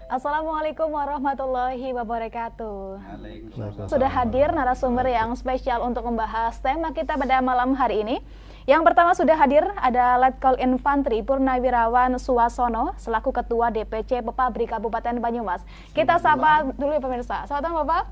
Assalamualaikum warahmatullahi wabarakatuh. Waalaikumsalam. Sudah hadir narasumber yang spesial untuk membahas tema kita pada malam hari ini. Yang pertama sudah hadir ada Letkol Infantri Purnawirawan Suwasono selaku Ketua DPC Pepabri Kabupaten Banyumas. Kita sapa dulu ya pemirsa. Selamat malam Bapak.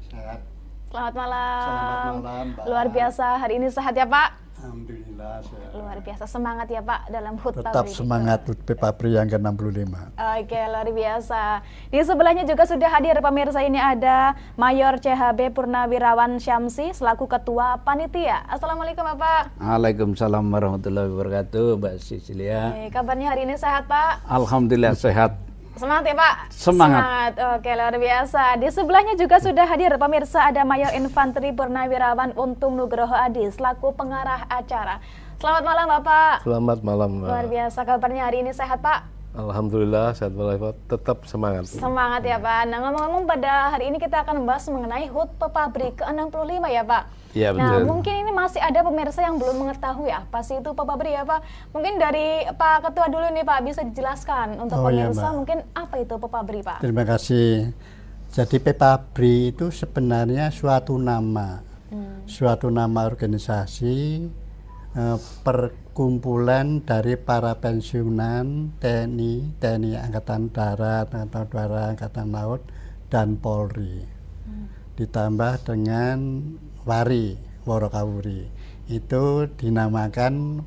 Sehat. Selamat malam. Selamat malam, Pak. Luar biasa hari ini sehat ya Pak. Alhamdulillah sehat. Luar biasa semangat ya Pak dalam HUT Tetap Pabri. semangat HUT Pepabri yang ke-65. Oke, luar biasa. Di sebelahnya juga sudah hadir pemirsa, ini ada Mayor CHB Purnawirawan Syamsi selaku Ketua Panitia. Assalamualaikum Bapak. Waalaikumsalam warahmatullahi wabarakatuh, Mbak Cecilia. Kabarnya hari ini sehat Pak? Alhamdulillah sehat. Semangat ya Pak? Semangat. Oke, luar biasa. Di sebelahnya juga sudah hadir pemirsa, ada Mayor Infantri Purnawirawan Untung Nugroho Adi selaku pengarah acara. Selamat malam Bapak. Selamat malam, Mbak. Luar biasa, kabarnya hari ini sehat Pak? Alhamdulillah sehat walafiat, tetap semangat. Semangat ya Pak. Nah, ngomong-ngomong pada hari ini kita akan membahas mengenai HUT Pepabri ke-65 ya Pak. Iya, Nah, betul. mungkin ini masih ada pemirsa yang belum mengetahui apa sih itu Pepabri ya Pak. Mungkin dari Pak Ketua dulu nih Pak, bisa dijelaskan untuk Oh, iya, pemirsa Mbak. mungkin apa itu Pepabri Pak? Terima kasih. Jadi Pepabri itu sebenarnya suatu nama organisasi perkumpulan dari para pensiunan TNI Angkatan Darat, Angkatan Laut, dan Polri. Ditambah dengan Worokawuri. Itu dinamakan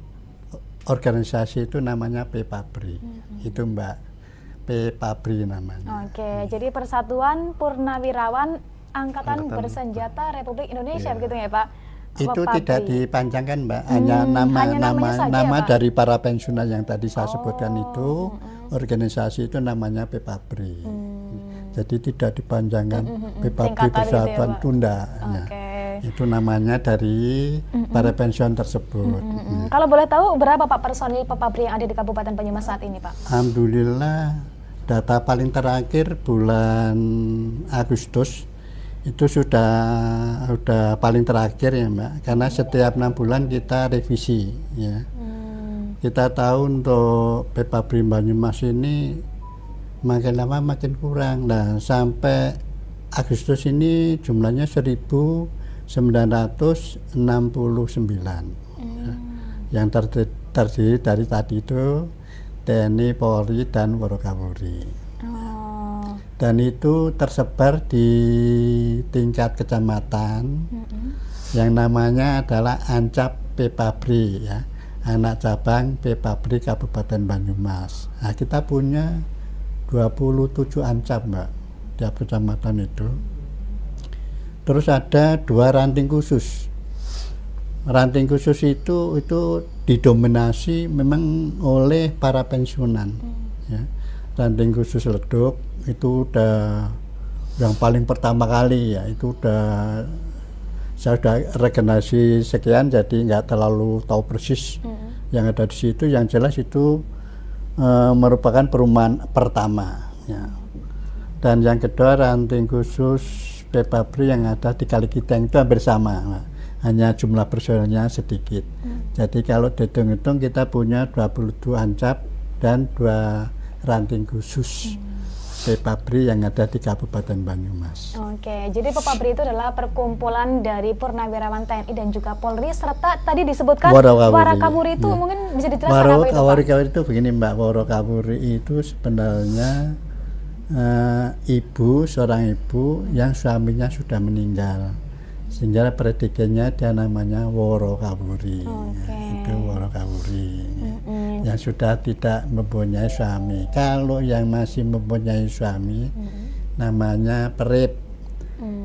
organisasi itu namanya Pepabri. Itu Mbak, Pepabri namanya. Oke, jadi Persatuan Purnawirawan Angkatan Bersenjata Republik Indonesia begitu ya Pak? Itu Pepabri. tidak dipanjangkan Mbak, hanya namanya saja, nama ya, Pak? dari para pensiunan yang tadi saya sebutkan itu, organisasi itu namanya Pepabri. Jadi tidak dipanjangkan Pepabri Singkatan gitu ya, Persatuan Pak? Tunda. Oke. Itu namanya dari para pensiun tersebut. Kalau boleh tahu berapa Pak personil Pepabri yang ada di Kabupaten Banyumas saat ini Pak? Alhamdulillah, data paling terakhir bulan Agustus itu sudah paling terakhir ya Mbak, karena setiap 6 bulan kita revisi ya. Kita tahu untuk Pepabri Banyumas ini makin lama makin kurang. Nah, sampai Agustus ini jumlahnya 1969 ya. Yang terdiri dari tadi itu TNI, Polri, dan Worokawuri. Dan itu tersebar di tingkat kecamatan yang namanya adalah Ancap Pepabri ya, anak cabang Pepabri Kabupaten Banyumas. Nah, kita punya 27 Ancap Mbak, tiap kecamatan itu. Terus ada 2 ranting khusus. Ranting khusus itu didominasi memang oleh para pensiunan ya. Ranting khusus Leduk itu udah yang paling pertama kali ya, itu saya sudah regenerasi sekian jadi nggak terlalu tahu persis yang ada di situ. Yang jelas itu merupakan perumahan pertama ya. Dan yang kedua ranting khusus Pepabri yang ada di Kalikiteng itu hampir sama, hanya jumlah personelnya sedikit. Jadi kalau dihitung-hitung kita punya 22 Ancap dan 2 ranting khusus Pepabri yang ada di Kabupaten Banyumas. Oke, jadi Pepabri itu adalah perkumpulan dari Purnawirawan TNI dan juga Polri serta tadi disebutkan Worokawuri itu ya. mungkin bisa dijelaskan apa itu Pak? Worokawuri itu begini Mbak, Worokawuri itu sebenarnya seorang ibu yang suaminya sudah meninggal, sehingga predikannya dia namanya Worokawuri. Itu Worokawuri yang sudah tidak mempunyai suami. Kalau yang masih mempunyai suami namanya PERIP,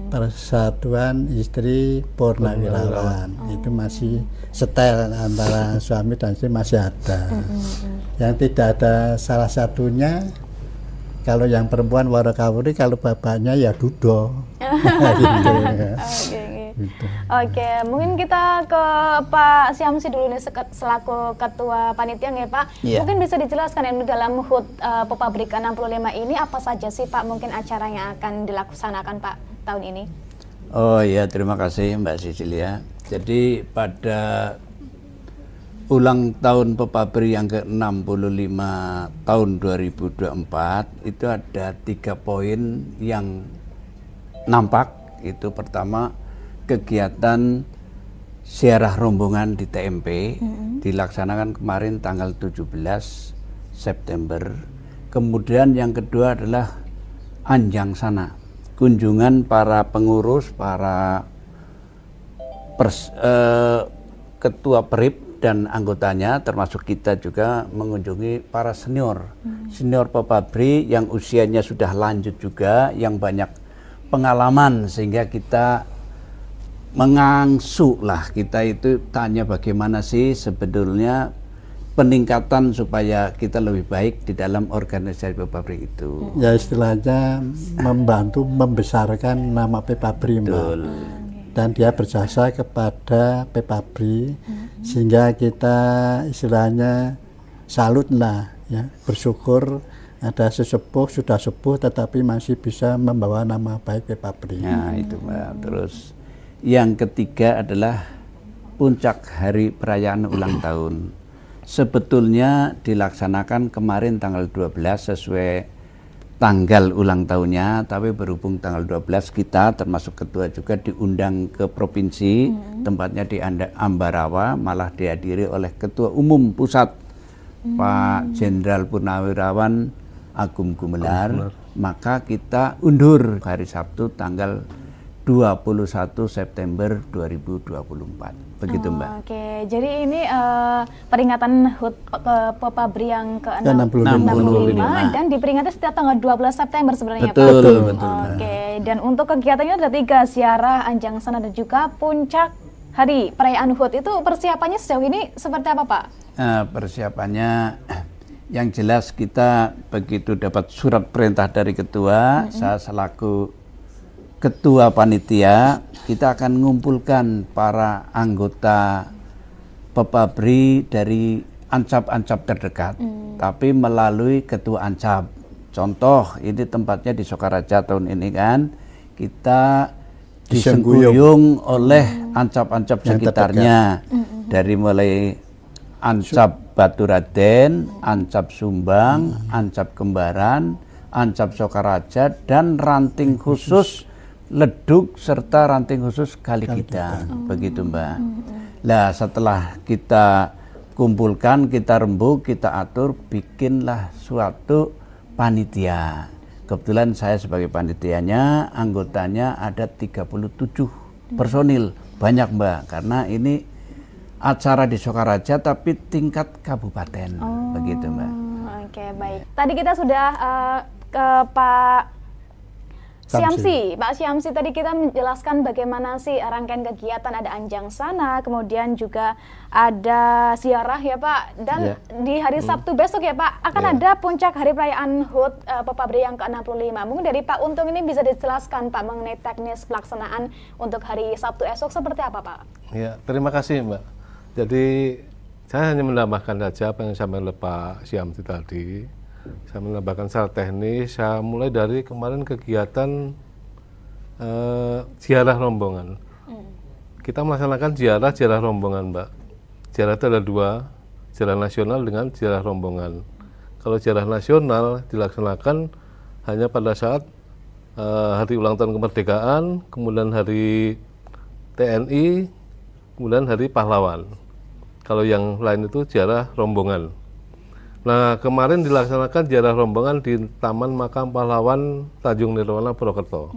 Persatuan Istri Purnawirawan. Itu masih setel antara suami dan istri, masih ada. Yang tidak ada salah satunya, kalau yang perempuan Worokawuri, kalau bapaknya ya Dudo. Gitu. Gitu. Oke, mungkin kita ke Pak Syamsi dulu nih selaku Ketua Panitia nih Pak. Iya. Mungkin bisa dijelaskan yang dalam HUT Pepabri ke-65 ini apa saja sih Pak mungkin acara yang akan dilaksanakan Pak tahun ini? Oh iya, terima kasih Mbak Cecilia. Jadi pada ulang tahun Pepabri yang ke-65 tahun 2024 itu ada 3 poin yang nampak. Itu pertama, kegiatan ziarah rombongan di TMP dilaksanakan kemarin tanggal 17 September. Kemudian yang kedua adalah Anjang Sana, kunjungan para pengurus, para ketua PERIP dan anggotanya, termasuk kita juga mengunjungi para senior Pepabri yang usianya sudah lanjut juga, yang banyak pengalaman, sehingga kita mengangsu lah, kita itu tanya bagaimana sih sebetulnya peningkatan supaya kita lebih baik di dalam organisasi Pepabri itu. Ya istilahnya membantu membesarkan nama Pepabri, Mbak. Dan dia berjasa kepada Pepabri, sehingga kita istilahnya salut lah, ya, bersyukur ada sesepuh, sudah sepuh tetapi masih bisa membawa nama baik Pepabri. Nah itu Mbak. Terus yang ketiga adalah puncak hari perayaan ulang tahun. Sebetulnya dilaksanakan kemarin tanggal 12 sesuai tanggal ulang tahunnya, tapi berhubung tanggal 12 kita termasuk ketua juga diundang ke provinsi, tempatnya di Ambarawa, malah dihadiri oleh Ketua Umum Pusat Pak Jenderal Purnawirawan Agung Gumelar. Maka kita undur hari Sabtu tanggal 21 September 2024. Begitu Mbak. Oke, jadi ini peringatan HUT Pepabri yang ke-65 dan diperingati setiap tanggal 12 September sebenarnya betul, Pak? Betul. Oke, dan untuk kegiatannya ada 3, ziarah, Anjang Sana, dan juga puncak hari perayaan HUT. Itu persiapannya sejauh ini seperti apa Pak? Persiapannya yang jelas kita begitu dapat surat perintah dari ketua, saya selaku ketua panitia, kita akan mengumpulkan para anggota Pepabri dari ancap-ancap terdekat, tapi melalui ketua ancap. Contoh, ini tempatnya di Sokaraja tahun ini kan, kita disengguyung oleh ancap-ancap sekitarnya, dari mulai ancap Baturaden, ancap Sumbang, ancap Kembaran, ancap Sokaraja, dan ranting khusus Leduk serta ranting khusus Kalikidang. Begitu Mbak. Nah setelah kita kumpulkan, kita rembuk, kita atur, bikinlah suatu panitia. Kebetulan saya sebagai panitianya, anggotanya ada 37 personil. Banyak Mbak, karena ini acara di Sokaraja tapi tingkat kabupaten. Begitu Mbak. Oke, baik. Tadi kita sudah ke Pak Syamsi. Pak Syamsi, tadi kita menjelaskan bagaimana sih rangkaian kegiatan, ada Anjang Sana, kemudian juga ada ziarah ya Pak, dan di hari Sabtu besok ya Pak akan ada puncak hari perayaan HUT Pepabri yang ke-65. Mungkin dari Pak Untung ini bisa dijelaskan Pak mengenai teknis pelaksanaan untuk hari Sabtu esok seperti apa Pak? Ya, terima kasih Mbak. Jadi saya hanya menambahkan saja apa yang disampaikan oleh Pak Syamsi tadi. Saya menambahkan secara teknis, saya mulai dari kemarin kegiatan ziarah rombongan. Kita melaksanakan ziarah rombongan, Mbak. Ziarah itu ada 2, ziarah nasional dengan ziarah rombongan. Kalau ziarah nasional dilaksanakan hanya pada saat hari ulang tahun kemerdekaan, kemudian hari TNI, kemudian hari pahlawan. Kalau yang lain itu ziarah rombongan. Nah, kemarin dilaksanakan ziarah rombongan di Taman Makam Pahlawan Tanjung Nirwana Purwokerto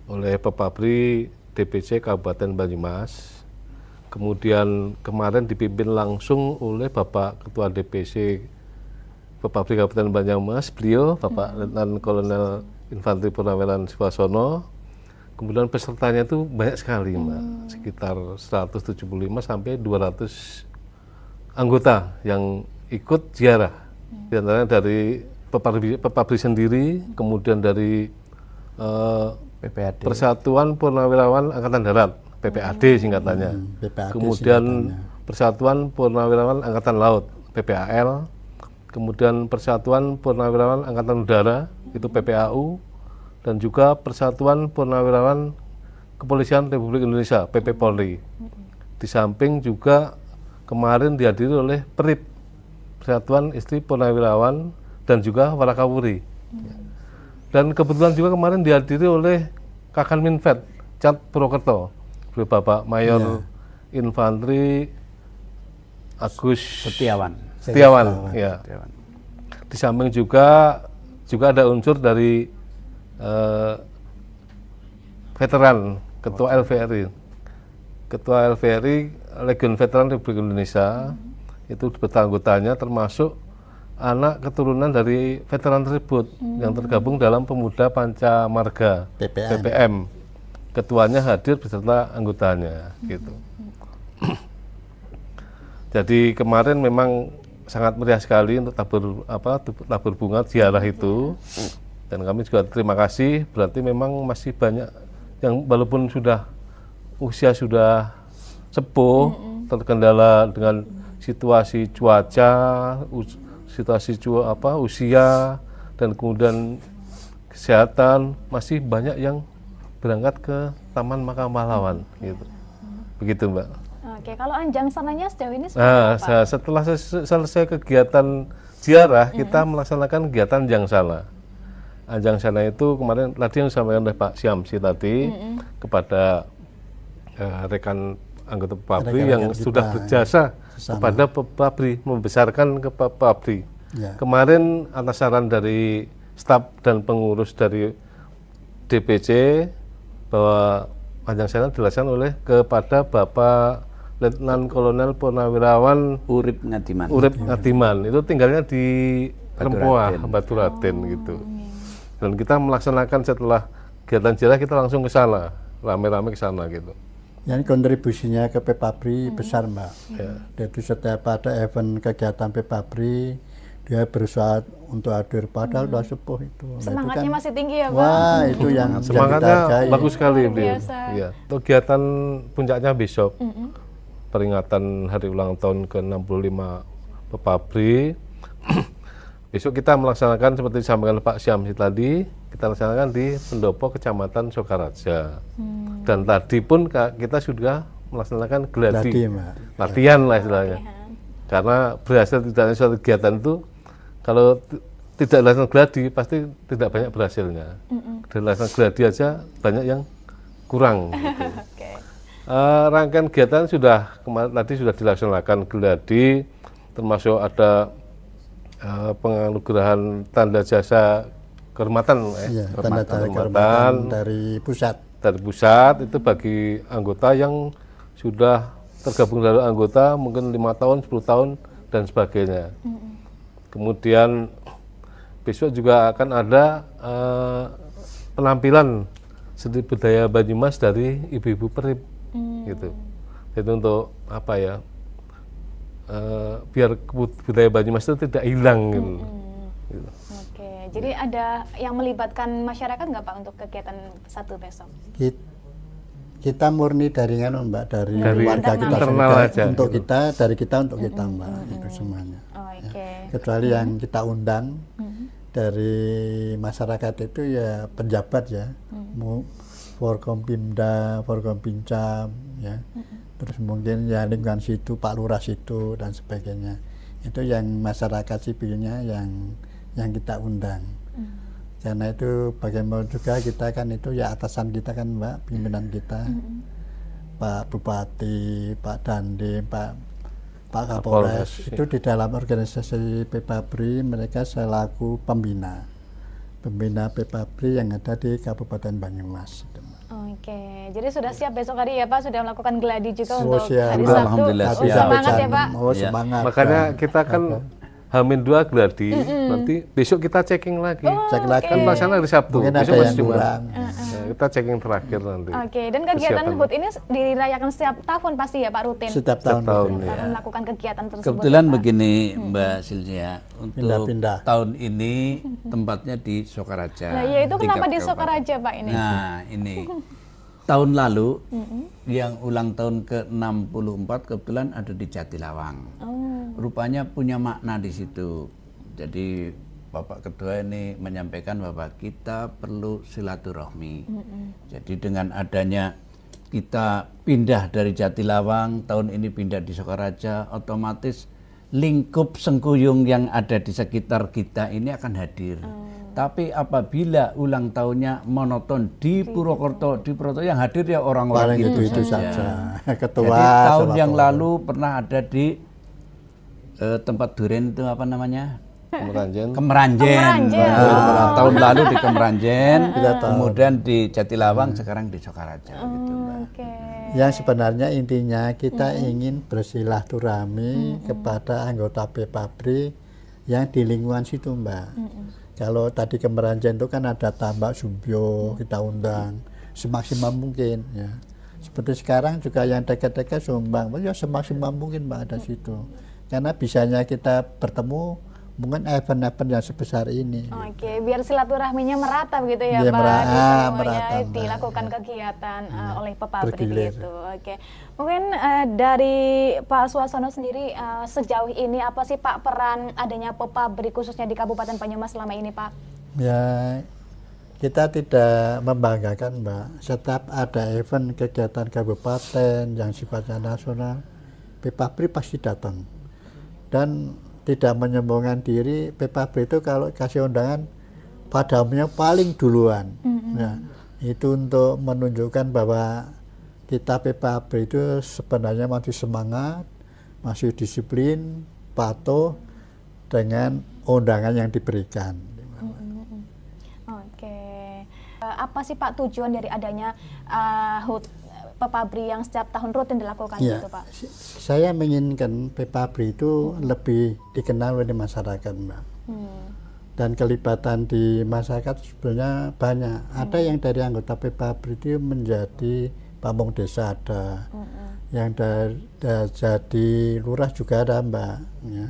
oleh Pepabri DPC Kabupaten Banyumas. Kemudian kemarin dipimpin langsung oleh Bapak Ketua DPC Pepabri Kabupaten Banyumas, beliau Bapak Letnan Kolonel Infanteri Purnawirawan Suwasono. Kemudian pesertanya itu banyak sekali Mbak, sekitar 175 sampai 200 anggota yang ikut ziarah, di antaranya dari Pepabri sendiri, kemudian dari PPAD. Persatuan Purnawirawan Angkatan Darat, PPAD singkatannya, kemudian Persatuan Purnawirawan Angkatan Laut, PPAL, kemudian Persatuan Purnawirawan Angkatan Udara, itu PPAU, dan juga Persatuan Purnawirawan Kepolisian Republik Indonesia, PP Polri. Di samping juga kemarin dihadiri oleh PERIP, Persatuan Istri Purnawirawan dan juga Warakawuri. Dan kebetulan juga kemarin dihadiri oleh Kakan Minfet, Cat Purwokerto, oleh Bapak Mayor Infantri Agus Setiawan. Ya. Di samping juga ada unsur dari veteran, Ketua LVRI. Ketua LVRI Legion Veteran Republik Indonesia, itu beserta anggotanya termasuk anak keturunan dari veteran tersebut yang tergabung dalam Pemuda Panca Marga PPM. Ketuanya hadir beserta anggotanya gitu. Jadi kemarin memang sangat meriah sekali untuk tabur bunga ziarah itu, dan kami juga terima kasih. Berarti memang masih banyak yang walaupun usia sudah sepuh, terkendala dengan situasi cuaca, usia, dan kemudian kesehatan, masih banyak yang berangkat ke Taman Makam Pahlawan gitu. Begitu, Mbak. Oke, kalau Anjang Sananya sejauh ini seperti apa? Setelah selesai kegiatan ziarah, kita melaksanakan kegiatan Anjang Sana. Anjang Sana itu kemarin tadi yang disampaikan oleh Pak Syamsi tadi kepada rekan anggota PABRI yang sudah berjasa kepada PABRI, membesarkan ke PABRI. Ya. Kemarin atas saran dari staf dan pengurus dari DPC bahwa Anjang Sana dilaksanakan oleh kepada Bapak Letnan Kolonel Purnawirawan Urip Ngatiman. Itu tinggalnya di Rempoa, Batu Raden gitu. Dan kita melaksanakan setelah kegiatan ziarah, kita langsung ke sana, rame-rame ke sana gitu. Yang kontribusinya ke PPABRI besar, Mbak. Ya. Jadi setiap ada event kegiatan PPABRI, dia berusaha untuk hadir, padahal udah sepuh itu. Semangatnya masih tinggi ya, Pak? Wah, itu yang semangatnya bagus sekali, Luar beliau. biasa. Ya. Kegiatan puncaknya besok, peringatan hari ulang tahun ke-65 PPABRI. Besok kita melaksanakan seperti disampaikan Pak Syamsi tadi, kita laksanakan di Pendopo, Kecamatan Sokaraja. Dan tadi pun kita sudah melaksanakan gladi, latihan lah istilahnya. Karena berhasil tidaknya suatu kegiatan itu, kalau tidak dilaksanakan gladi pasti tidak banyak berhasilnya. Dilaksanakan gladi aja banyak yang kurang. Gitu. Rangkaian kegiatan kemarin tadi sudah dilaksanakan gladi, termasuk ada penganugerahan tanda jasa kehormatan, tanda kehormatan dari pusat. Dari pusat itu bagi anggota yang sudah tergabung dari anggota mungkin 5 tahun, 10 tahun dan sebagainya. Kemudian besok juga akan ada penampilan seni budaya Banyumas dari ibu-ibu PERIP gitu. Itu untuk apa ya? Biar budaya Banyumas itu tidak hilang gitu. Oke, jadi ada yang melibatkan masyarakat nggak Pak untuk kegiatan satu besok? Kita murni dari Mbak, dari warga kita internal aja, untuk gitu. dari kita untuk kita, Mbak, itu semuanya. Kecuali yang kita undang dari masyarakat itu ya penjabat ya, Forkompimda, Forkompincam ya. Terus mungkin ya lingkungan situ, Pak Lurah situ dan sebagainya. Itu yang masyarakat sipilnya yang kita undang. Karena itu bagaimana juga kita kan itu ya atasan kita kan, Mbak, pimpinan kita. Pak Bupati, Pak Dandim, Pak Kapolres, itu di dalam organisasi PPABRI mereka selaku pembina PPABRI yang ada di Kabupaten Banyumas. Oke, jadi sudah siap besok hari ya Pak, sudah melakukan gladi juga untuk siap. hari Sabtu. Alhamdulillah, Semangat ya Pak. Semangat. Makanya kita kan H-2 gladi, nanti besok kita checking lagi. Cek lagi. Kan pelaksana hari Sabtu, Mungkin besok ada masih yang Jumat. kurang. Kita checking terakhir nanti. Oke, dan kegiatan Persiapan. HUT ini dirayakan setiap tahun pasti ya Pak, rutin? Setiap tahun. tahun, Setiap ya. tahun melakukan kegiatan tersebut. Kebetulan ya, Pak? begini Mbak Silvia, untuk Pindah-pindah. tahun ini tempatnya di Sokaraja. Nah, ya itu kenapa tingkat di kabupaten. Sokaraja Pak ini? Nah, ini tahun lalu yang ulang tahun ke-64 kebetulan ada di Jatilawang. Rupanya punya makna di situ. Jadi Bapak Ketua ini menyampaikan bahwa kita perlu silaturahmi. Jadi dengan adanya kita pindah dari Jatilawang, tahun ini pindah di Sokaraja, otomatis lingkup Sengkuyung yang ada di sekitar kita ini akan hadir. Tapi apabila ulang tahunnya monoton di Purwokerto, di Purwokerto yang hadir ya orang-orang itu saja. Ketua. Jadi tahun yang lalu pernah ada di tempat duren itu apa namanya? Kemeranjen. Tahun lalu di Kemeranjen, kemudian di Jatilawang, sekarang di Sokaraja. Gitu, yang sebenarnya intinya kita ingin bersilaturahmi kepada anggota PPABRI yang di lingkungan situ, Mbak. Kalau tadi Kemeranjen itu kan ada Tambak Sumbyo, kita undang semaksimal mungkin ya. Seperti sekarang juga yang dekat-dekat Sumbang, ya semaksimal mungkin Mbak ada situ. Karena bisanya kita bertemu mungkin event-event yang sebesar ini. Oke, biar silaturahminya merata begitu ya Biar Pak. merata, dilakukan kegiatan oleh PPABRI gitu. Oke. Mungkin dari Pak Suwasono sendiri sejauh ini apa sih Pak peran adanya PPABRI khususnya di Kabupaten Banyumas selama ini Pak? Ya, kita tidak membanggakan Mbak. Setiap ada event kegiatan kabupaten yang sifatnya nasional, PPABRI pasti datang. Dan tidak menyombongkan diri, PPABRI itu kalau kasih undangan padamnya paling duluan. Nah, itu untuk menunjukkan bahwa kita PPABRI itu sebenarnya masih semangat, masih disiplin, patuh dengan undangan yang diberikan. Oke. Apa sih Pak tujuan dari adanya HUT PPABRI yang setiap tahun rutin dilakukan ya, gitu Pak? Saya menginginkan PPABRI itu lebih dikenal oleh masyarakat Mbak. Dan kelibatan di masyarakat sebenarnya banyak. Ada yang dari anggota PPABRI itu menjadi pamong desa ada, yang jadi lurah juga ada Mbak. Ya.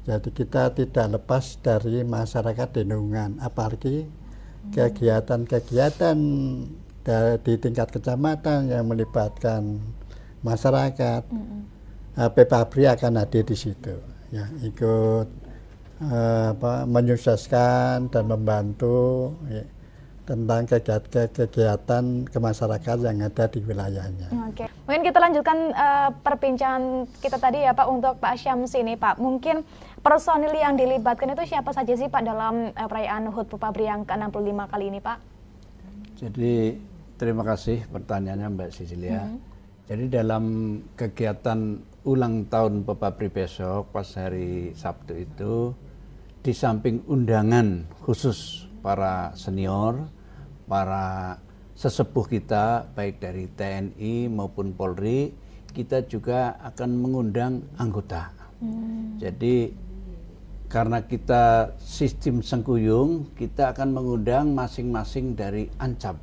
Jadi kita tidak lepas dari masyarakat di lingkungan, apalagi kegiatan-kegiatan di tingkat kecamatan yang melibatkan masyarakat, PPABRI akan hadir di situ, ya, ikut menyukseskan dan membantu ya, tentang kegiatan kemasyarakatan yang ada di wilayahnya. Oke, mungkin kita lanjutkan perbincangan kita tadi ya Pak untuk Pak Syamsi ini Pak. Mungkin personil yang dilibatkan itu siapa saja sih Pak dalam perayaan HUT PPABRI yang ke-65 kali ini Pak? Jadi terima kasih pertanyaannya Mbak Cecilia. Jadi dalam kegiatan ulang tahun PPABRI besok pas hari Sabtu itu, di samping undangan khusus para senior, para sesepuh kita baik dari TNI maupun Polri, kita juga akan mengundang anggota. Jadi karena kita sistem Sengkuyung, kita akan mengundang masing-masing dari Ancap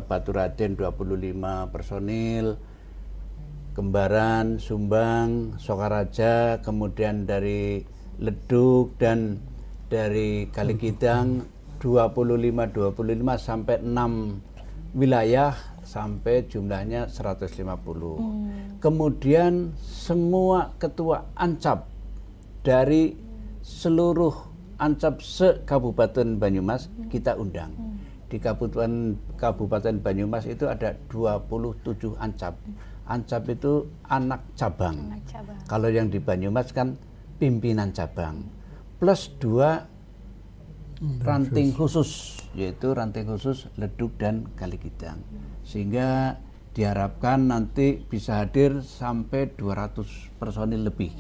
Baturaden 25 personil, Kembaran, Sumbang, Sokaraja, kemudian dari Leduk dan dari Kalikidang 25 sampai 6 wilayah sampai jumlahnya 150. Kemudian semua ketua Ancap dari seluruh Ancap se-Kabupaten Banyumas kita undang. Di Kabupaten Banyumas itu ada 27 Ancap. Ancap itu anak cabang. Kalau yang di Banyumas kan pimpinan cabang. Plus 2 ranting khusus, yaitu ranting khusus Leduk dan Kalikidang. Sehingga diharapkan nanti bisa hadir sampai 200 personil lebih.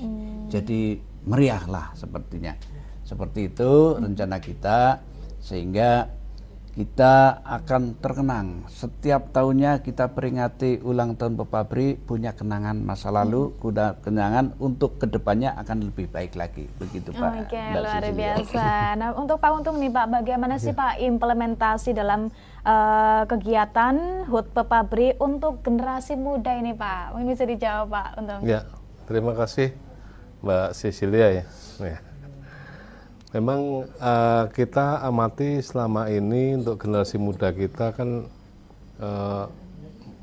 Jadi meriah lah sepertinya. Seperti itu rencana kita, sehingga kita akan terkenang. Setiap tahunnya kita peringati ulang tahun PPABRI, punya kenangan masa lalu, kenangan untuk kedepannya akan lebih baik lagi. Begitu Pak. Oke, luar biasa. Nah, untuk Pak Untung nih Pak, bagaimana sih Pak implementasi dalam kegiatan HUT PPABRI untuk generasi muda ini Pak? Mungkin bisa dijawab Pak Untung. Ya, terima kasih Mbak Cecilia ya. Memang kita amati selama ini untuk generasi muda kita kan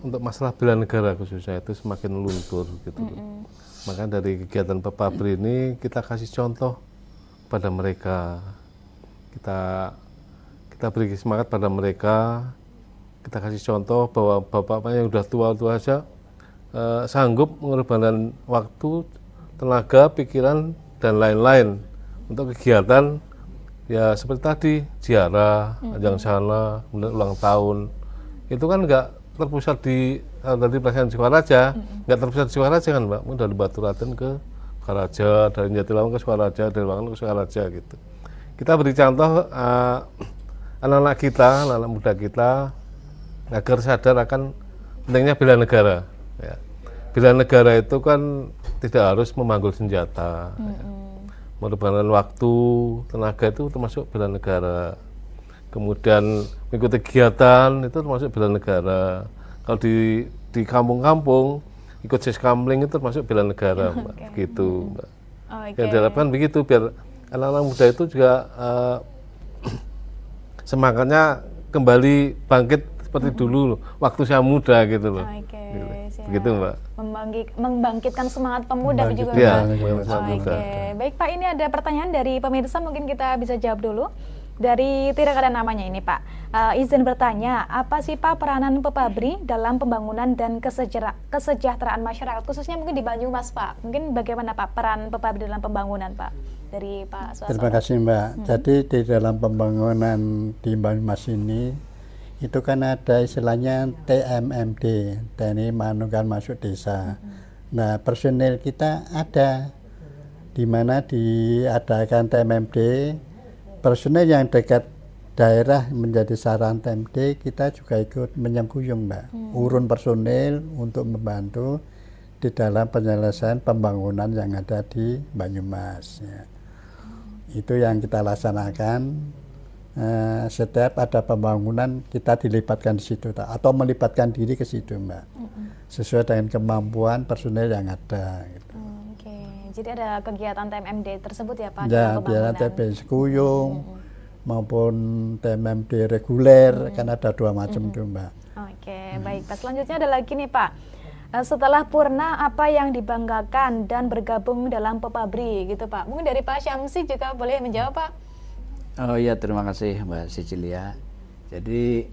untuk masalah bela negara khususnya itu semakin luntur gitu. Maka dari kegiatan PPABRI ini kita kasih contoh pada mereka, kita beri semangat pada mereka kita kasih contoh bahwa bapak yang udah tua-tua aja sanggup mengorbankan waktu, tenaga, pikiran dan lain-lain untuk kegiatan ya seperti tadi ziarah, ajang sana, kemudian ulang tahun. Itu kan nggak terpusat di tadi pelaksanaan Sukaraja, nggak terpusat di Sukaraja kan Mbak, dari Baturaden ke Sukaraja, dari Jatiwangi ke Sukaraja, dari Wangen ke Sukaraja gitu. Kita beri contoh anak-anak kita, anak-anak muda kita agar sadar akan pentingnya bela negara. Ya. Bela negara itu kan tidak harus memanggul senjata, ya. Mengorbankan waktu, tenaga itu termasuk bela negara. Kemudian mengikuti kegiatan itu termasuk bela negara. Kalau di kampung-kampung ikut siskamling itu termasuk bela negara, Mbak. Gitu, Mbak. Yang diharapkan begitu biar anak-anak muda itu juga semangatnya kembali bangkit seperti dulu, waktu saya muda gitu loh. Gitu. Begitu Mbak. Membangkitkan semangat pemuda juga ya, Mbak. Baik Pak, ini ada pertanyaan dari pemirsa, mungkin kita bisa jawab dulu. Dari tidak ada namanya ini Pak, izin bertanya, apa sih Pak peranan Pepabri dalam pembangunan dan kesejahteraan masyarakat, khususnya mungkin di Banyumas Pak? Mungkin bagaimana Pak peran Pepabri dalam pembangunan Pak? Dari Pak Suwasono. Terima kasih Mbak. Jadi di dalam pembangunan di Banyumas ini, itu kan ada istilahnya TMMD, TNI Manunggal Masuk Desa. Nah personil kita ada, di mana diadakan TMMD, personel yang dekat daerah menjadi saran TMD, kita juga ikut menyengkuyung Mbak, urun personil untuk membantu di dalam penyelesaian pembangunan yang ada di Banyumas. Ya. Itu yang kita laksanakan. Setiap ada pembangunan kita dilibatkan di situ atau melibatkan diri ke situ Mbak, sesuai dengan kemampuan personel yang ada. Gitu. Jadi ada kegiatan TMMD tersebut ya Pak? Ya, biar TMMD sekuyung maupun TMMD reguler, kan ada dua macam itu Mbak. Baik Pak. Selanjutnya ada lagi nih Pak. Setelah Purna, apa yang dibanggakan dan bergabung dalam Pepabri gitu Pak? Mungkin dari Pak Syamsi juga boleh menjawab Pak. Oh iya, terima kasih Mbak Cecilia. Jadi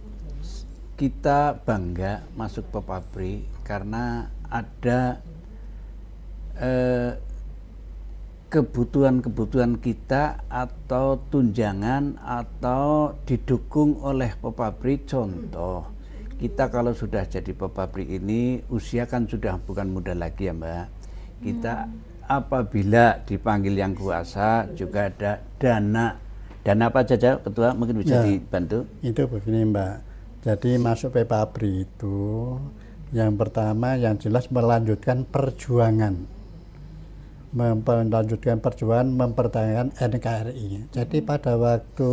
kita bangga masuk Pepabri karena ada kebutuhan-kebutuhan kita atau tunjangan atau didukung oleh Pepabri. Contoh, kita kalau sudah jadi Pepabri ini usia kan sudah bukan muda lagi ya Mbak. Kita apabila dipanggil yang kuasa juga ada dana apa saja Ketua, mungkin bisa dibantu? Itu begini Mbak, jadi masuk Pepabri itu yang pertama yang jelas melanjutkan perjuangan mempertahankan NKRI. Jadi pada waktu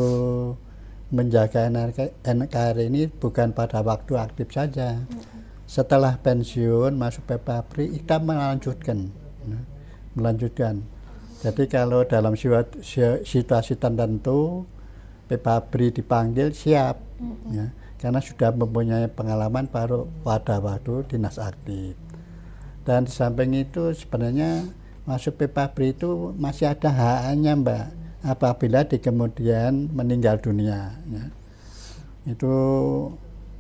menjaga NKRI ini bukan pada waktu aktif saja. Setelah pensiun masuk Pepabri kita melanjutkan. Jadi kalau dalam situasi tertentu Pepabri dipanggil siap, ya, karena sudah mempunyai pengalaman baru pada waktu dinas aktif. Dan di samping itu sebenarnya masuk Pepabri itu masih ada haknya Mbak, apabila di kemudian meninggal dunia. Ya. Itu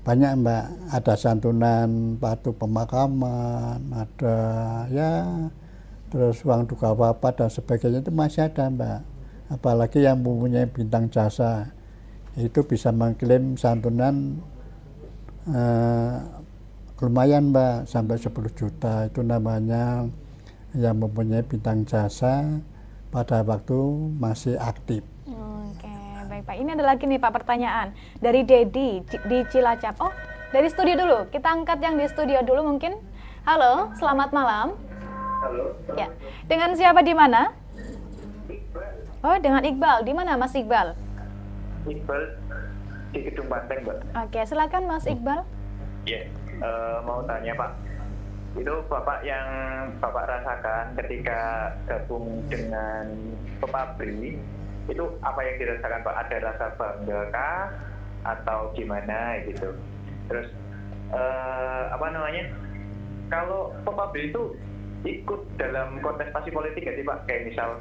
banyak Mbak, ada santunan waktu pemakaman, ada ya. Terus uang duka wafat dan sebagainya itu masih ada Mbak. Apalagi yang mempunyai bintang jasa itu bisa mengklaim santunan lumayan Mbak, sampai 10 juta. Itu namanya yang mempunyai bintang jasa pada waktu masih aktif. Baik Pak. Ini ada lagi nih Pak pertanyaan dari Dedi di Cilacap. Oh, dari studio dulu. Kita angkat yang di studio dulu mungkin. Halo, selamat malam. Halo. Ya, dengan siapa di mana? Oh, dengan Iqbal. Di mana Mas Iqbal? Iqbal di Gedung Banteng, Mbak. Oke, silakan Mas Iqbal. Ya, mau tanya Pak. Itu Bapak yang Bapak rasakan ketika gabung dengan Pepabri, itu apa yang dirasakan Pak? Ada rasa bangga kah? Atau gimana gitu? Terus, kalau Pepabri itu ikut dalam kontestasi politik nggak sih Pak? Kayak misal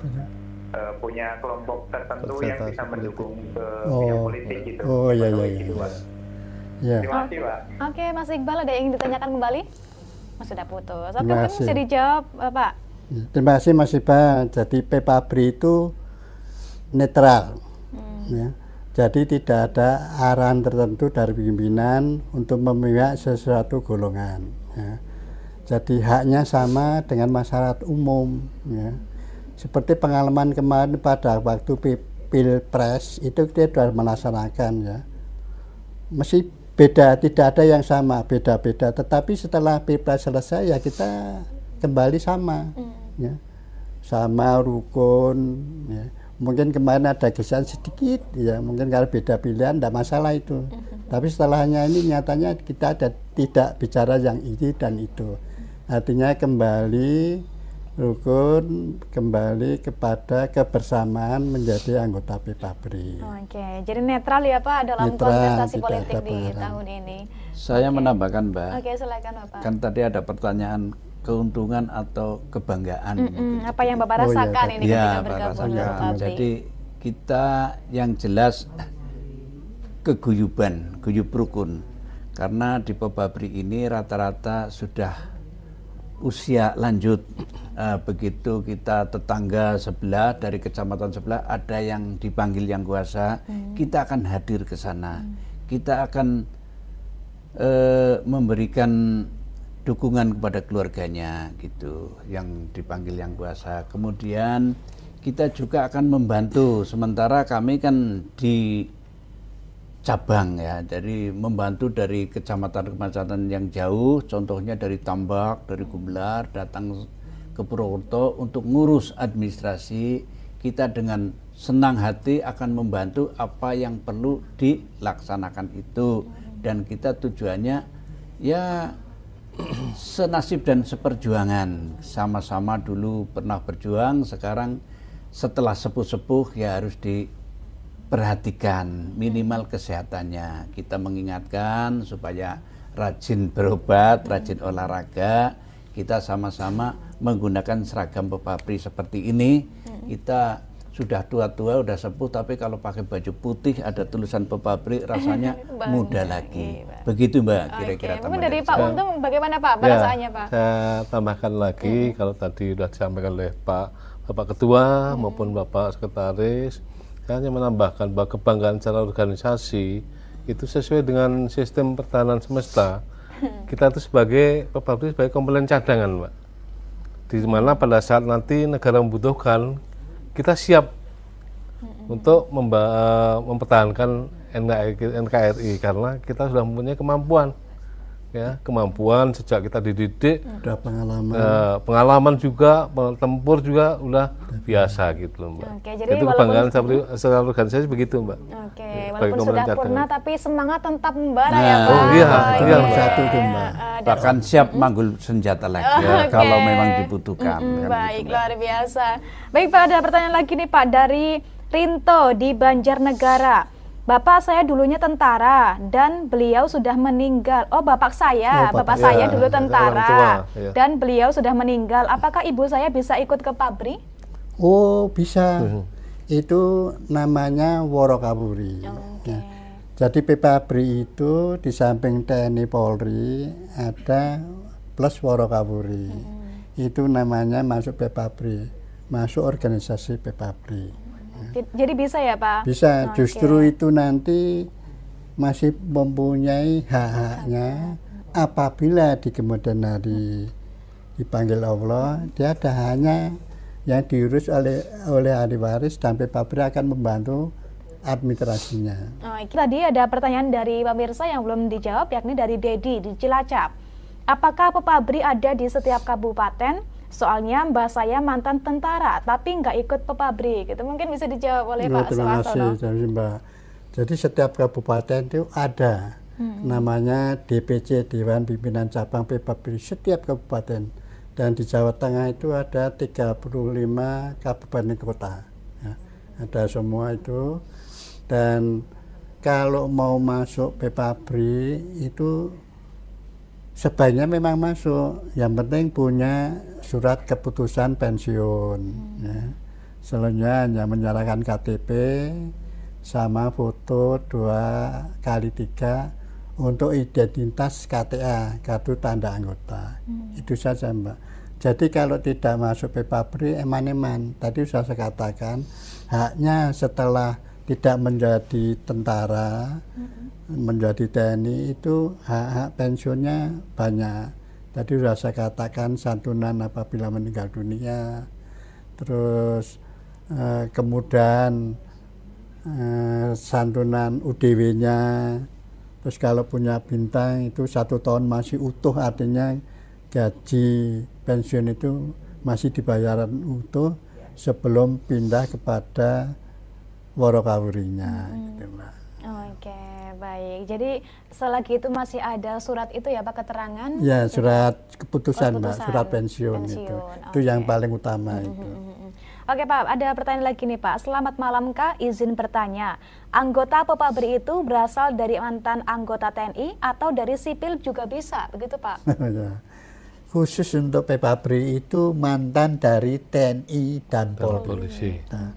punya kelompok tertentu yang bisa mendukung ke bidang politik gitu. Oh iya. Gitu, Pak. Ya. Terima kasih Pak. Oke, Mas Iqbal ada yang ingin ditanyakan kembali? Mas sudah putus. Oke, Terima mungkin kasih. bisa dijawab, Pak. Terima kasih Mas Iqbal. Jadi PPABRI itu netral. Ya. Jadi tidak ada arahan tertentu dari pimpinan untuk memihak sesuatu golongan. Ya. Jadi haknya sama dengan masyarakat umum. Ya. Seperti pengalaman kemarin pada waktu Pilpres itu kita sudah melaksanakan, ya. Mesti beda, tidak ada yang sama, beda-beda. Tetapi setelah Pilpres selesai ya kita kembali sama, ya. Sama rukun. Ya. Mungkin kemarin ada gesekan sedikit, ya. Mungkin kalau beda pilihan tidak masalah itu. Tapi setelahnya ini nyatanya kita tidak bicara yang ini dan itu. Artinya kembali rukun, kembali kepada kebersamaan menjadi anggota PPABRI. Oke, jadi netral ya Pak dalam Netral, kontestasi tidak politik ada di pengaruh. tahun ini. Saya menambahkan, Mbak. Oke, silakan Bapak. Kan tadi ada pertanyaan keuntungan atau kebanggaan. Apa yang Bapak Oh, iya, rasakan Pak. ini Ya, ketika Pak bergabung rasakan. dengan PPABRI? Jadi kita yang jelas keguyuban, guyub rukun. Karena di PPABRI ini rata-rata sudah usia lanjut. Begitu kita tetangga sebelah dari kecamatan sebelah ada yang dipanggil yang kuasa, kita akan hadir ke sana. Kita akan memberikan dukungan kepada keluarganya gitu yang dipanggil yang kuasa. Kemudian kita juga akan membantu, sementara kami kan di cabang ya, jadi membantu dari kecamatan-kecamatan yang jauh, contohnya dari Tambak, dari Gumelar, datang ke Purwokerto untuk ngurus administrasi. Kita dengan senang hati akan membantu apa yang perlu dilaksanakan itu, dan kita tujuannya ya senasib dan seperjuangan, sama-sama dulu pernah berjuang, sekarang setelah sepuh-sepuh ya harus diperhatikan minimal kesehatannya. Kita mengingatkan supaya rajin berobat, rajin olahraga. Kita sama-sama menggunakan seragam PPABRI seperti ini. Kita sudah tua-tua, udah sepuh, tapi kalau pakai baju putih ada tulisan PPABRI rasanya muda lagi. Begitu Mbak, kira-kira. Oke, mungkin dari Pak Untung bagaimana Pak perasaannya Pak? Saya tambahkan lagi, kalau tadi sudah disampaikan oleh Bapak Ketua maupun Bapak Sekretaris, saya hanya menambahkan bahwa kebanggaan secara organisasi itu sesuai dengan sistem pertahanan semesta. Kita itu sebagai PPABRI sebagai komponen cadangan, Pak. Di mana pada saat nanti negara membutuhkan, kita siap untuk mempertahankan NKRI karena kita sudah mempunyai kemampuan. Ya, kemampuan sejak kita dididik, Udah pengalaman. pengalaman juga, tempur juga udah biasa gitu loh Mbak. Oke, jadi itu kebanggaan secara organisasi begitu Mbak. Oke, Sebagai walaupun komponen sudah purna cadangan. tapi semangat tetap membara ya Pak. oh iya, itu iya, yang Mbak. satu tuh, Mbak. Bahkan siap manggul senjata lagi Oke. kalau memang dibutuhkan. Kan Baik, gitu, Mbak. luar biasa. Baik Pak, ada pertanyaan lagi nih Pak dari Rinto di Banjarnegara. Bapak saya dulunya tentara dan beliau sudah meninggal. Oh, bapak saya, Oh, bapak Bapak. saya Iya, dulu orang tentara tua, iya. dan beliau sudah meninggal. Apakah ibu saya bisa ikut ke PPABRI? Oh, bisa. Itu namanya Worokaburi. Oke. Ya. Jadi PPABRI itu di samping TNI Polri ada plus Worokaburi. Itu namanya masuk PPABRI, masuk organisasi PPABRI. Jadi bisa ya Pak? Bisa, Oke. justru itu nanti masih mempunyai hak-haknya apabila di kemudian hari dipanggil Allah, dia ada hanya yang diurus oleh ahli waris dan PPABRI akan membantu administrasinya. Tadi ada pertanyaan dari pemirsa yang belum dijawab, yakni dari Dedi di Cilacap. Apakah PPABRI ada di setiap kabupaten? Soalnya mbak saya mantan tentara, tapi nggak ikut PPABRI. Gitu. Mungkin bisa dijawab oleh Pak Terima Suwarsono. kasih, Mbak. Jadi setiap kabupaten itu ada namanya DPC, Dewan Pimpinan Cabang PPABRI, setiap kabupaten. Dan di Jawa Tengah itu ada 35 kabupaten kota. Ya, ada semua itu. Dan kalau mau masuk PPABRI itu sebaiknya memang masuk. Yang penting punya surat keputusan pensiun. Ya. Selanjutnya hanya menyerahkan KTP sama foto 2x3 untuk identitas KTA, kartu tanda anggota. Itu saja Mbak. Jadi kalau tidak masuk PPABRI, eman-eman. Tadi sudah saya katakan, haknya setelah tidak menjadi tentara, menjadi TNI itu hak-hak pensiunnya banyak. Tadi sudah saya katakan santunan apabila meninggal dunia, terus kemudian santunan UDW-nya, terus kalau punya bintang itu 1 tahun masih utuh, artinya gaji pensiun itu masih dibayaran utuh sebelum pindah kepada Worokawurinya. Gitu, Mbak. Oke, baik. Jadi selagi itu masih ada surat itu ya Pak, keterangan? Ya, surat keputusan, Mbak, keputusan. surat pensiun. Itu yang paling utama itu. Oke Pak, ada pertanyaan lagi nih Pak. Selamat malam Kak, izin bertanya. Anggota PPABRI itu berasal dari mantan anggota TNI atau dari sipil juga bisa, begitu Pak? Ya. Khusus untuk PPABRI itu mantan dari TNI dan Polri. Nah,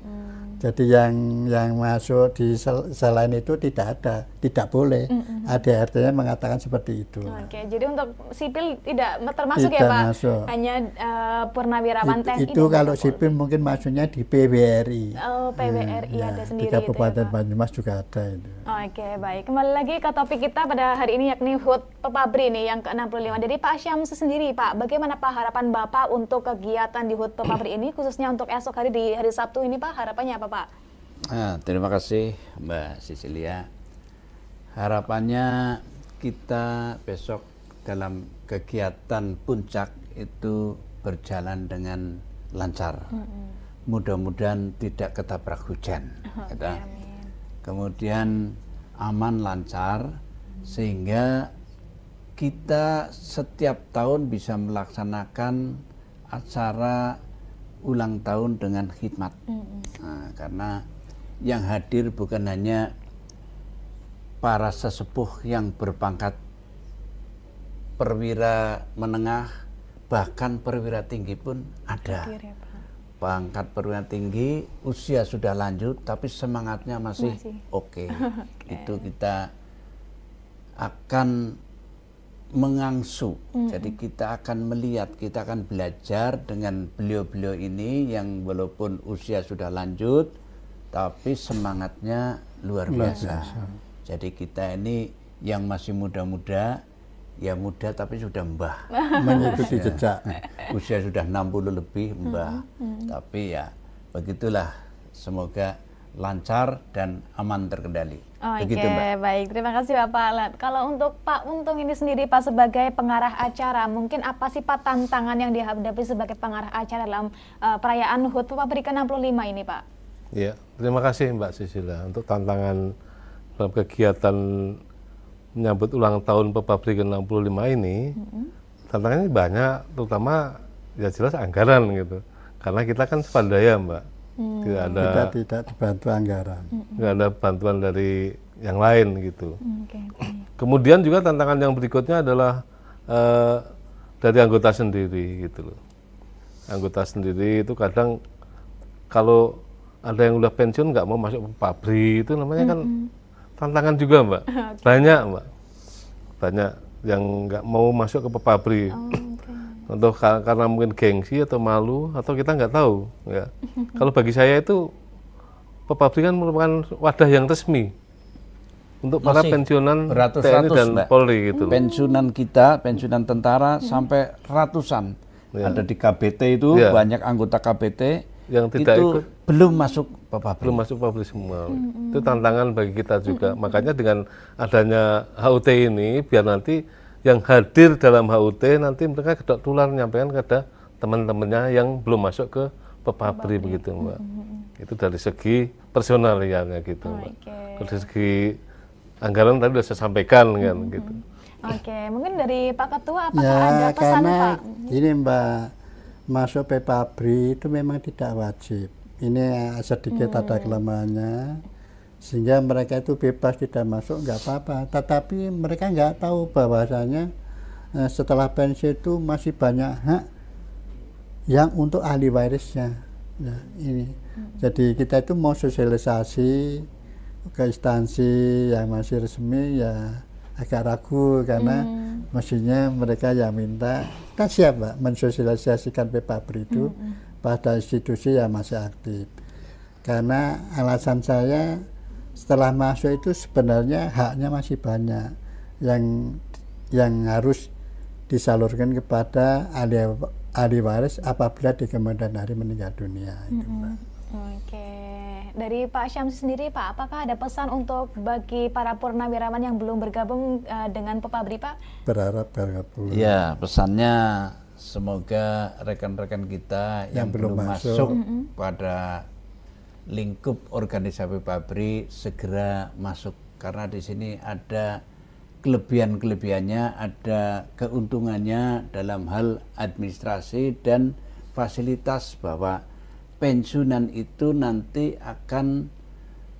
jadi yang masuk di selain itu tidak ada, tidak boleh. ADRT-nya mengatakan seperti itu. Oke, jadi untuk sipil tidak termasuk tidak ya Pak? Masuk. Hanya purnawirawan TNI. Itu kalau sipil mungkin maksudnya di PWRI. Oh, PWRI ada sendiri. Di Kabupaten Banyumas juga ada itu. Oke, baik. Kembali lagi ke topik kita pada hari ini, yakni HUT PPABRI nih yang ke-65. Dari Pak Syams sendiri Pak, bagaimana Pak harapan Bapak untuk kegiatan di HUT PPABRI ini, khususnya untuk esok hari di hari Sabtu ini Pak, harapannya apa Pak? Terima kasih Mbak Cecilia. Harapannya kita besok dalam kegiatan puncak itu berjalan dengan lancar. Mudah-mudahan tidak ketabrak hujan. Kemudian aman, lancar, sehingga kita setiap tahun bisa melaksanakan acara ulang tahun dengan khidmat. Nah, karena yang hadir bukan hanya para sesepuh yang berpangkat perwira menengah, bahkan perwira tinggi pun ada. Pangkat perwira tinggi, usia sudah lanjut, tapi semangatnya masih oke. Itu kita akan mengangsu. Jadi kita akan melihat, kita akan belajar dengan beliau-beliau ini yang walaupun usia sudah lanjut, tapi semangatnya luar biasa. Jadi kita ini yang masih muda-muda, ya muda tapi sudah mbah. Mengikuti jejak. Usia sudah 60 lebih mbah. Tapi ya begitulah, semoga lancar dan aman terkendali. Oke, baik. Terima kasih Bapak. Kalau untuk Pak Untung ini sendiri Pak sebagai pengarah acara, mungkin apa sih Pak tantangan yang dihadapi sebagai pengarah acara dalam perayaan HUT PPABRI ke-65 ini Pak? Ya, terima kasih Mbak Cecilia untuk tantangan dalam kegiatan menyambut ulang tahun PPABRI ke-65 ini. Tantangannya banyak, terutama ya jelas anggaran gitu. Karena kita kan swadaya Mbak, Kita tidak dibantu anggaran. Nggak ada bantuan dari yang lain gitu. Kemudian juga tantangan yang berikutnya adalah dari anggota sendiri gitu loh. Anggota sendiri itu kadang kalau ada yang udah pensiun nggak mau masuk PPABRI, itu namanya kan tantangan juga Mbak. Banyak Mbak, banyak yang nggak mau masuk ke PPABRI. Atau karena mungkin gengsi atau malu atau kita nggak tahu ya. Kalau bagi saya itu PPABRI kan merupakan wadah yang resmi untuk para pensiunan TNI dan Polri gitu. Pensiunan kita, pensiunan tentara sampai ratusan. Ada di KBT itu banyak anggota KBT yang tidak itu ikut, belum masuk PPABRI. Belum masuk PPABRI semua. Itu tantangan bagi kita juga. Makanya dengan adanya HUT ini, biar nanti yang hadir dalam HUT nanti mereka kedok tular menyampaikan kepada teman-temannya yang belum masuk ke PPABRI begitu Mbak. Itu dari segi personaliannya gitu Mbak. Dari segi anggaran tadi sudah saya sampaikan kan gitu. Oke, mungkin dari Pak Ketua apakah ada pesan Pak? Ini Mbak, masuk PPABRI itu memang tidak wajib. Ini sedikit ada kelemahannya, sehingga mereka itu bebas tidak masuk nggak apa-apa. Tetapi mereka nggak tahu bahwasanya setelah pensiun itu masih banyak hak yang untuk ahli warisnya. Nah, ini. Jadi kita itu mau sosialisasi ke instansi yang masih resmi ya agak ragu karena mestinya mereka yang minta. Kan siap Mbak mensosialisasikan PPABRI itu pada institusi yang masih aktif. Karena alasan saya setelah masuk itu sebenarnya haknya masih banyak yang harus disalurkan kepada ahli waris apabila di kemudian hari meninggal dunia. Itu, Mbak. Oke, dari Pak Syamsi sendiri Pak, apakah ada pesan untuk bagi para purnawirawan yang belum bergabung dengan PPABRI Pak? Berharap bergabung. Ya, pesannya semoga rekan-rekan kita yang belum masuk pada lingkup organisasi PPABRI segera masuk, karena di sini ada kelebihan-kelebihannya, ada keuntungannya dalam hal administrasi dan fasilitas, bahwa pensiunan itu nanti akan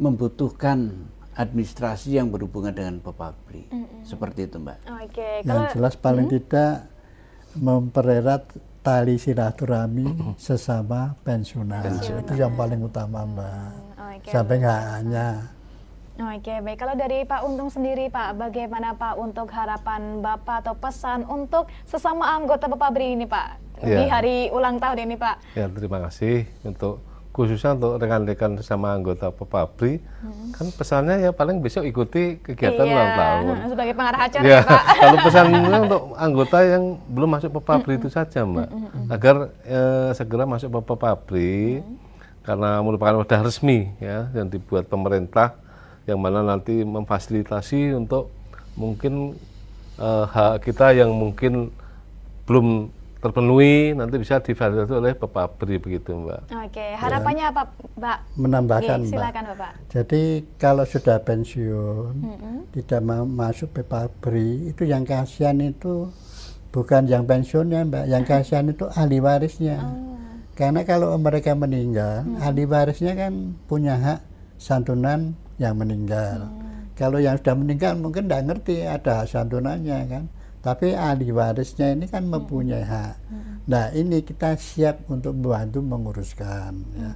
membutuhkan administrasi yang berhubungan dengan PPABRI. Seperti itu Mbak. Oke, Yang jelas paling tidak mempererat tali silaturahmi sesama pensiunan. Itu yang paling utama Mbak. Sampai nggak hanya. Oke, baik. Kalau dari Pak Untung sendiri Pak, bagaimana Pak untuk harapan Bapak atau pesan untuk sesama anggota PPABRI ini Pak di hari ulang tahun ini Pak? Ya, terima kasih khususnya untuk rekan-rekan sesama anggota PPABRI. Kan pesannya ya paling besok ikuti kegiatan ulang tahun. Sebagai pengarah acara ya, Pak. Kalau pesannya untuk anggota yang belum masuk PPABRI itu saja Mbak, agar segera masuk PPABRI, karena merupakan wadah resmi ya yang dibuat pemerintah, yang mana nanti memfasilitasi untuk mungkin hak kita yang mungkin belum terpenuhi nanti bisa difasilitasi oleh PPABRI begitu Mbak. Oke, harapannya apa Mbak? Menambahkan silakan Mbak. Bapak. Jadi kalau sudah pensiun tidak masuk PPABRI, itu yang kasihan itu bukan yang pensiunnya Mbak, yang kasihan itu ahli warisnya. Karena kalau mereka meninggal, ahli warisnya kan punya hak santunan yang meninggal. Kalau yang sudah meninggal mungkin tidak ngerti ada hak santunannya kan. Tapi ahli warisnya ini kan mempunyai hak. Nah ini kita siap untuk membantu menguruskan. Ya.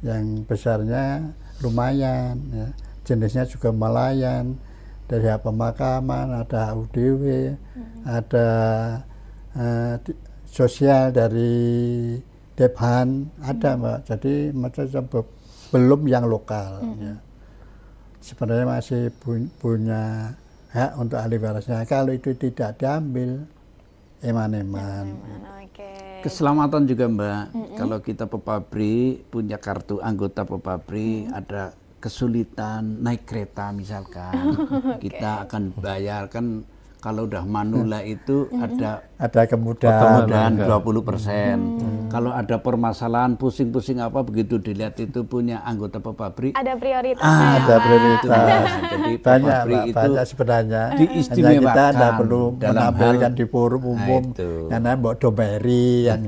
Yang besarnya lumayan, ya. Jenisnya juga melayan. Dari hak pemakaman, ada UDW, ada sosial dari Dephan, ada Mbak. Jadi macam belum yang lokal. Ya. Sebenarnya masih punya hak untuk ahli warisnya. Kalau itu tidak diambil, eman-eman. Keselamatan juga Mbak. Kalau kita PPABRI punya kartu anggota PPABRI, ada kesulitan naik kereta misalkan, kita akan bayarkan. Kalau udah manula itu ada kemudahan 20%. Kalau ada permasalahan pusing-pusing apa, begitu dilihat itu punya anggota PPABRI, ada prioritas. Ada prioritas. Jadi banyak itu banyak sebenarnya. Diistimewakan. Hanya kita tidak perlu dalam menampilkan di forum umum. Karena mbok domeri yang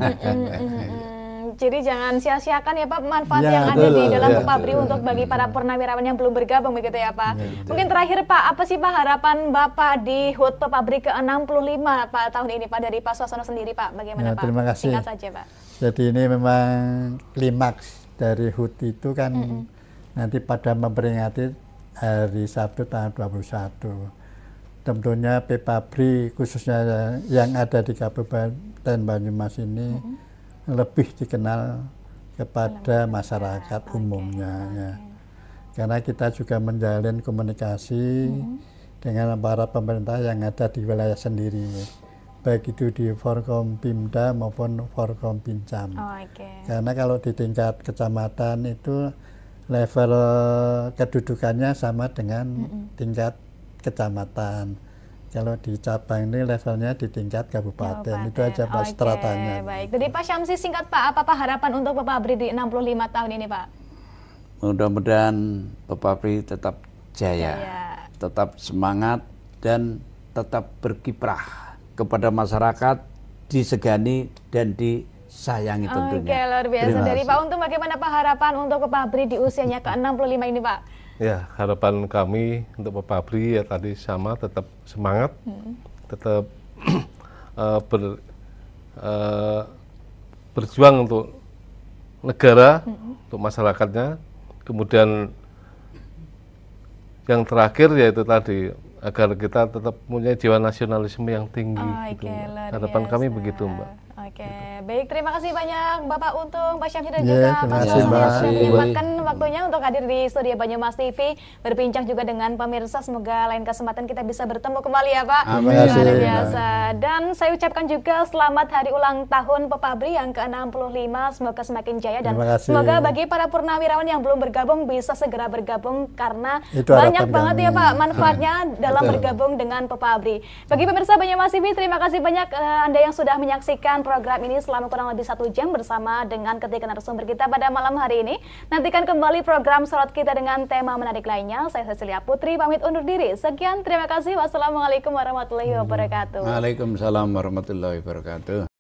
Jadi jangan sia-siakan ya Pak manfaat yang ada di dalam PPABRI untuk bagi para purnawirawan yang belum bergabung begitu ya Pak. Mungkin terakhir Pak, apa sih Pak harapan Bapak di HUT PPABRI ke-65 Pak tahun ini Pak, dari Pak Suwasono sendiri Pak? Bagaimana Pak? Terima kasih. Singkat saja Pak. Jadi ini memang klimaks dari HUT itu kan nanti pada memperingati hari Sabtu tanggal 21. Tentunya PPABRI khususnya yang ada di Kabupaten Banyumas ini lebih dikenal kepada masyarakat umumnya ya. Karena kita juga menjalin komunikasi dengan para pemerintah yang ada di wilayah sendiri, baik itu di Forkompimda maupun Forkompincam. Karena kalau di tingkat kecamatan itu level kedudukannya sama dengan tingkat kecamatan. Kalau di cabang ini levelnya di tingkat kabupaten. Itu aja Pak stratanya. Baik. Jadi Pak Syamsi singkat Pak, apa harapan untuk PPABRI di 65 tahun ini Pak? Mudah-mudahan PPABRI tetap jaya, tetap semangat dan tetap berkiprah kepada masyarakat, disegani dan disayangi tentunya. Oke, luar biasa. Dari Pak Untung, bagaimana Pak harapan untuk PPABRI di usianya ke-65 ini Pak? Ya, harapan kami untuk PPABRI ya tadi sama, tetap semangat, tetap berjuang untuk negara, untuk masyarakatnya. Kemudian yang terakhir yaitu tadi agar kita tetap punya jiwa nasionalisme yang tinggi. Oke, luar Harapan kami biasa. begitu, Mbak. Oke, baik, terima kasih banyak Bapak Untung, Pak Syamsi dan Ya, juga terima Pak kasih, Suasana Mbak. sudah menyempatkan waktunya untuk hadir di studio Banyumas TV, berbincang juga dengan pemirsa. Semoga lain kesempatan kita bisa bertemu kembali ya Pak. Amin. Luar biasa. Dan saya ucapkan juga selamat hari ulang tahun Pepabri yang ke-65. Semoga semakin jaya dan Terima kasih. semoga bagi para purnawirawan yang belum bergabung bisa segera bergabung karena Itu banyak harapan banget kami. ya Pak manfaatnya dalam Betul. bergabung dengan Pepabri. Bagi pemirsa Banyumas TV, terima kasih banyak Anda yang sudah menyaksikan program ini selama kurang lebih 1 jam bersama dengan ketiga narasumber kita pada malam hari ini. Nantikan kembali program Sorot Kita dengan tema menarik lainnya. Saya Cecilia Putri pamit undur diri. Sekian, terima kasih. Wassalamualaikum warahmatullahi wabarakatuh. Waalaikumsalam warahmatullahi wabarakatuh.